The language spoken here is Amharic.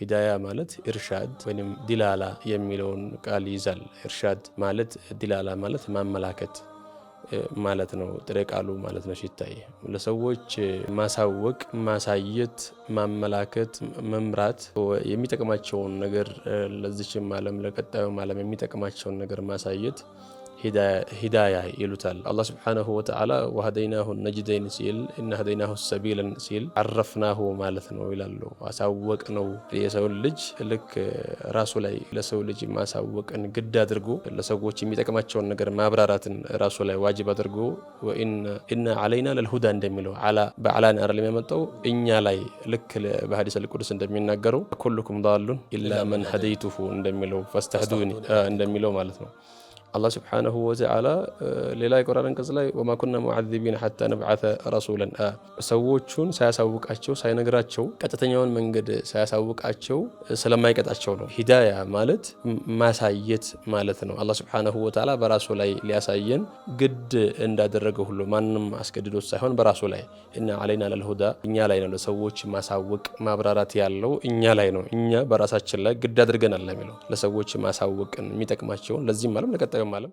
ሂዳያ ማለት ኢርሻድ ወይም ዲላላ የሚለውን ቃል ይዛል። ኢርሻድ ማለት ዲላላ ማለት ማመላከት ማለት ነው። ጥሬ ቃሉ ማለት ነው። ሲታይ ለሰዎች ማሳወቅ፣ ማሳየት፣ ማመላከት፣ መምራት የሚጠቅማቸውን ነገር ለዚህም ዓለም ለቀጣዩም ዓለም የሚጠቅማቸውን ነገር ማሳየት ሂዳያ ይሉታል። አላህ ስብሓነሁ ወተዓላ ወሀደይናሁ ነጅደይን ሲል እና ሀደይናሁ ሰቢለን ሲል አረፍናሁ ማለት ነው ይላሉ። አሳወቅ ነው የሰው ልጅ ልክ ራሱ ላይ ለሰው ልጅ ማሳወቅን ግድ አድርጎ ለሰዎች የሚጠቅማቸውን ነገር ማብራራትን ራሱ ላይ ዋጅብ አድርጎ ወኢነ ዐለይና ለልሁዳ እንደሚለው በዓላን አይደለም የመጣው እኛ ላይ ልክ በሐዲስ አልቁድስ እንደሚናገረው ኩልኩም ዳሉን ኢላ መን ሀደይቱሁ እንደሚለው ፈስተህዱኒ እንደሚለው ማለት ነው። አላህ ስብሓነሁ ወተዓላ ሌላ የቁርአን አንቀጽ ላይ ወማ ኩና ሙዐዚቢነ ሐታ ነብዐተ ረሱለን ሰዎቹን ሳያሳውቃቸው ሳይነግራቸው ቀጥተኛውን መንገድ ሳያሳውቃቸው ስለማይቀጣቸው ነው። ሂዳያ ማለት ማሳየት ማለት ነው። አላህ ስብሓነሁ ወተዓላ በራሱ ላይ ሊያሳየን ግድ እንዳደረገው ሁሉ ማንም አስገድዶት ሳይሆን በራሱ ላይ እና ዐለይና ለልሁዳ እኛ ላይ ነው ለሰዎች ማሳወቅ ማብራራት ያለው እኛ ላይ ነው። እኛ በራሳችን ላይ ግድ አድርገናል የሚለው ለሰዎች ማሳወቅን የሚጠቅማቸውን ለዚህም ዓለም ለቀጣዩም ዓለም